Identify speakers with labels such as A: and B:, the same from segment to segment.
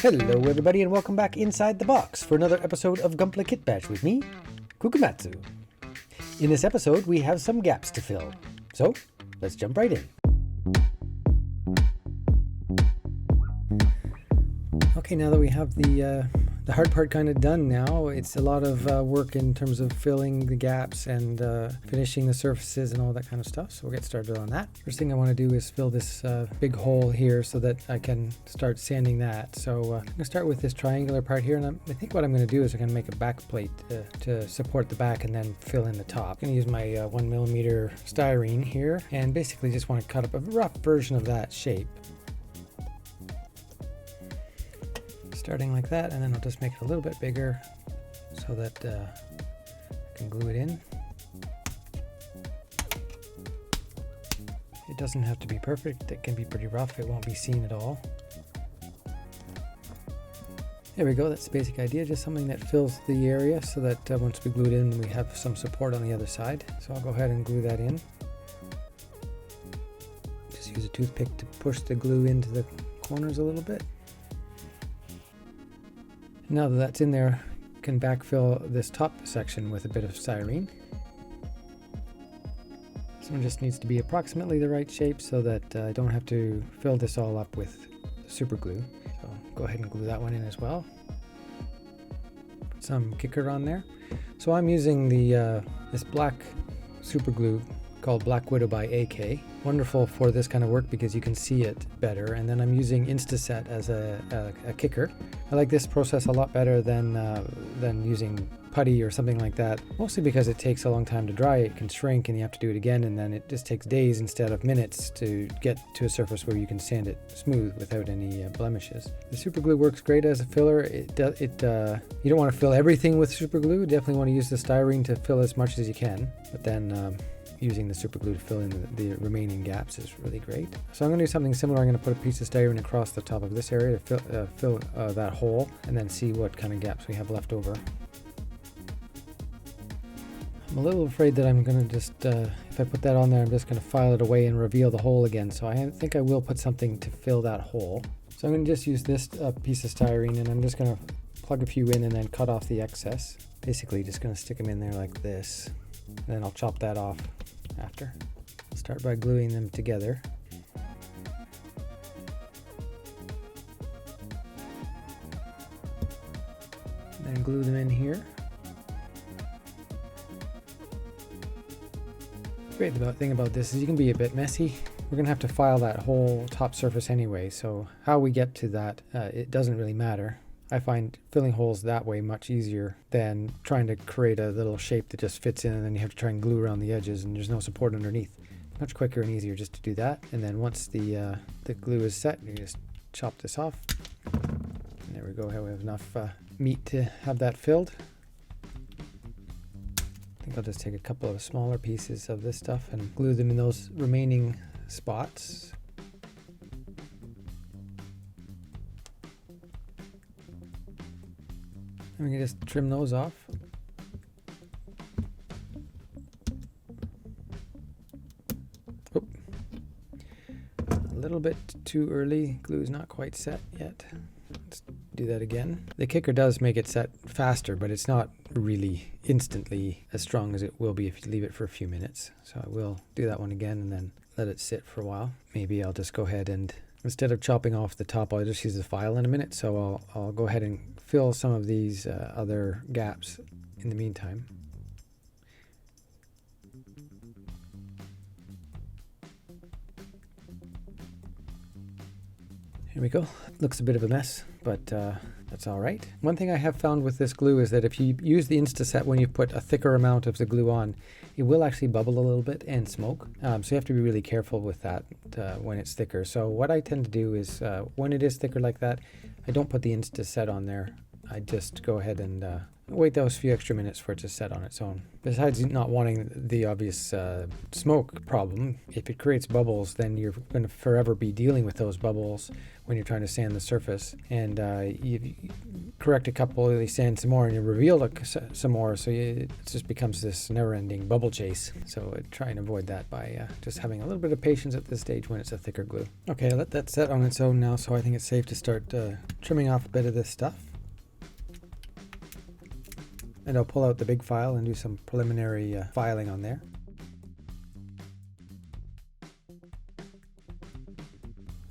A: Hello everybody and welcome back inside the box for another episode of Gunpla Kitbash with me, Kukamatsu. In this episode we have some gaps to fill, so let's jump right in. Okay, now that we have the hard part kind of done now, it's a lot of work in terms of filling the gaps and finishing the surfaces and all that kind of stuff, so we'll get started on that. First thing I want to do is fill this big hole here so that I can start sanding that. So I'm going to start with this triangular part here, and I think what I'm going to do is I'm going to make a back plate to support the back and then fill in the top. I'm going to use my 1mm styrene here and basically just want to cut up a rough version of that shape. Starting like that, and then I'll just make it a little bit bigger so that I can glue it in. It doesn't have to be perfect, it can be pretty rough, it won't be seen at all. There we go, that's the basic idea, just something that fills the area so that once we glue it in we have some support on the other side. So I'll go ahead and glue that in. Just use a toothpick to push the glue into the corners a little bit. Now that that's in there, I can backfill this top section with a bit of styrene. This one just needs to be approximately the right shape so that I don't have to fill this all up with super glue. So go ahead and glue that one in as well. Put some kicker on there. So I'm using the this black super glue called Black Widow by AK. Wonderful for this kind of work because you can see it better. And then I'm using Instaset as a kicker. I like this process a lot better than using putty or something like that, mostly because it takes a long time to dry. It can shrink and you have to do it again, and then it just takes days instead of minutes to get to a surface where you can sand it smooth without any blemishes. The super glue works great as a filler. You don't want to fill everything with super glue. You definitely want to use the styrene to fill as much as you can, but then using the super glue to fill in the remaining gaps is really great. So I'm going to do something similar. I'm going to put a piece of styrene across the top of this area to fill that hole, and then see what kind of gaps we have left over. I'm a little afraid that I'm going to just, if I put that on there, I'm just going to file it away and reveal the hole again. So I think I will put something to fill that hole. So I'm going to just use this piece of styrene, and I'm just going to plug a few in and then cut off the excess. Basically just going to stick them in there like this, and then I'll chop that off after. I'll start by gluing them together. Then glue them in here. Great thing about this is you can be a bit messy. We're going to have to file that whole top surface anyway, so how we get to that, it doesn't really matter. I find filling holes that way much easier than trying to create a little shape that just fits in and then you have to try and glue around the edges and there's no support underneath. Much quicker and easier just to do that. And then once the glue is set, you just chop this off. And there we go, we have enough meat to have that filled. I think I'll just take a couple of smaller pieces of this stuff and glue them in those remaining spots. And we can just trim those off. Oop. A little bit too early. Glue's not quite set yet. Let's do that again. The kicker does make it set faster, but it's not really instantly as strong as it will be if you leave it for a few minutes. So I will do that one again and then let it sit for a while. Maybe I'll just go ahead and, instead of chopping off the top, I'll just use the file in a minute. So I'll go ahead and fill some of these other gaps in the meantime. Here we go. Looks a bit of a mess, but that's all right. One thing I have found with this glue is that if you use the Instaset when you put a thicker amount of the glue on, it will actually bubble a little bit and smoke. So you have to be really careful with that when it's thicker. So what I tend to do is when it is thicker like that, I don't put the Instaset on there. I just go ahead and wait those few extra minutes for it to set on its own. Besides not wanting the obvious smoke problem, if it creates bubbles, then you're going to forever be dealing with those bubbles when you're trying to sand the surface. And you correct a couple, you sand some more, and you reveal some more, so it just becomes this never-ending bubble chase. So try and avoid that by just having a little bit of patience at this stage when it's a thicker glue. Okay, let that set on its own now, so I think it's safe to start trimming off a bit of this stuff. And I'll pull out the big file and do some preliminary filing on there.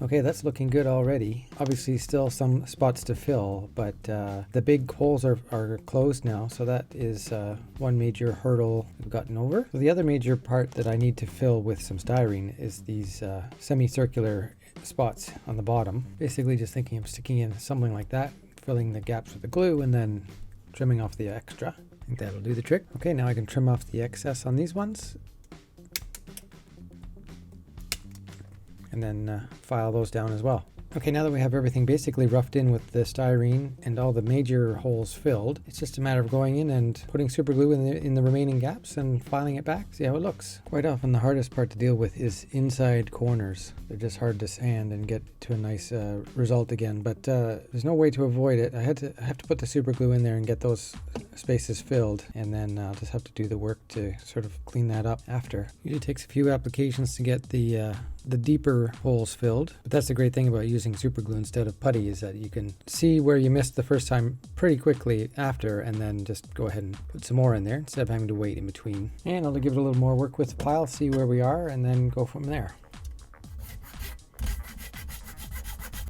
A: Okay, that's looking good already. Obviously still some spots to fill, but the big holes are closed now, so that is one major hurdle we've gotten over. So the other major part that I need to fill with some styrene is these semicircular spots on the bottom. Basically just thinking of sticking in something like that, filling the gaps with the glue, and then trimming off the extra. I think that'll do the trick. Okay, now I can trim off the excess on these ones. And then file those down as well. Okay, now that we have everything basically roughed in with the styrene and all the major holes filled, it's just a matter of going in and putting super glue in the remaining gaps and filing it back, see how it looks. Quite often the hardest part to deal with is inside corners. They're just hard to sand and get to a nice result again, but there's no way to avoid it. I have to put the super glue in there and get those spaces filled, and then I'll just have to do the work to sort of clean that up after. Usually takes a few applications to get the deeper holes filled, but that's the great thing about using super glue instead of putty, is that you can see where you missed the first time pretty quickly after, and then just go ahead and put some more in there instead of having to wait in between. And I'll give it a little more work with the file, see where we are, and then go from there.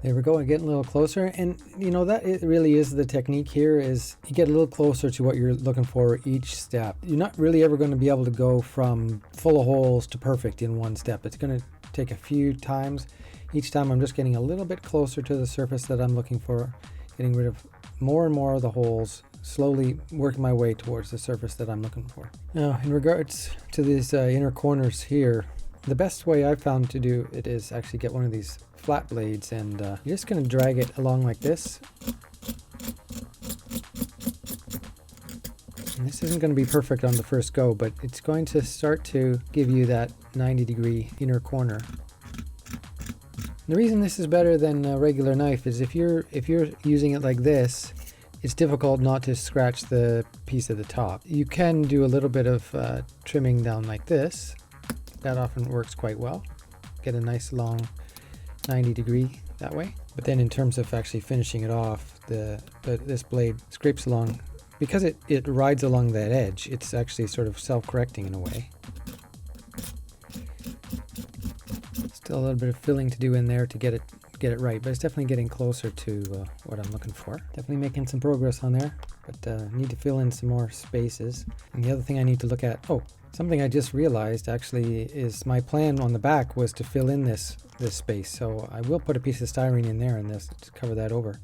A: There we go, getting a little closer, and you know that it really is the technique here, is you get a little closer to what you're looking for each step. You're not really ever going to be able to go from full of holes to perfect in one step. It's going to take a few times. Each time I'm just getting a little bit closer to the surface that I'm looking for, getting rid of more and more of the holes, slowly working my way towards the surface that I'm looking for. Now, in regards to these inner corners here, the best way I've found to do it is actually get one of these flat blades, and you're just going to drag it along like this. And this isn't going to be perfect on the first go, but it's going to start to give you that 90-degree inner corner. The reason this is better than a regular knife is if you're using it like this, it's difficult not to scratch the piece at the top. You can do a little bit of trimming down like this. That often works quite well. Get a nice long 90-degree that way. But then in terms of actually finishing it off, this blade scrapes along. Because it rides along that edge, it's actually sort of self-correcting in a way. Still a little bit of filling to do in there to get it right, but it's definitely getting closer to what I'm looking for. Definitely making some progress on there, but need to fill in some more spaces. And the other thing I need to look at, something I just realized actually is my plan on the back was to fill in this space. So I will put a piece of styrene in there and this to cover that over.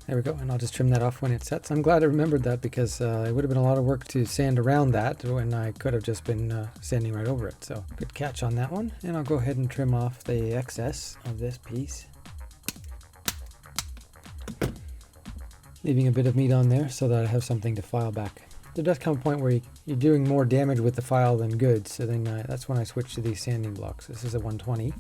A: There we go, and I'll just trim that off when it sets. I'm glad I remembered that, because it would have been a lot of work to sand around that when I could have just been sanding right over it. So good catch on that one. And I'll go ahead and trim off the excess of this piece, leaving a bit of meat on there so that I have something to file back. There does come a point where you're doing more damage with the file than good, so then that's when I switch to these sanding blocks. This is a 120.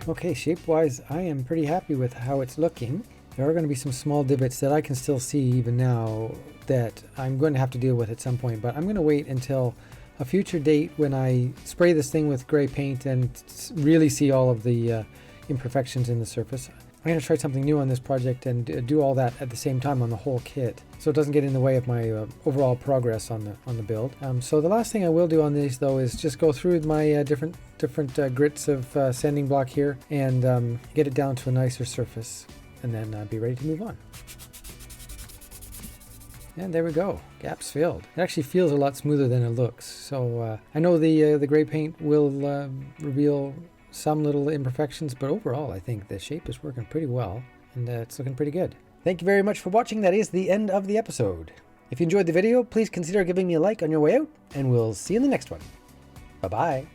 A: Okay, shape-wise, I am pretty happy with how it's looking. There are going to be some small divots that I can still see even now that I'm going to have to deal with at some point, but I'm going to wait until a future date when I spray this thing with gray paint and really see all of the imperfections in the surface. I'm going to try something new on this project and do all that at the same time on the whole kit, so it doesn't get in the way of my overall progress on the build. So the last thing I will do on these though is just go through my different grits of sanding block here and get it down to a nicer surface, and then be ready to move on. And there we go, gaps filled. It actually feels a lot smoother than it looks. So I know the gray paint will reveal some little imperfections, but overall I think the shape is working pretty well, and it's looking pretty good. Thank you very much for watching. That is the end of the episode. If you enjoyed the video, please consider giving me a like on your way out, and we'll see you in the next one. Bye-bye.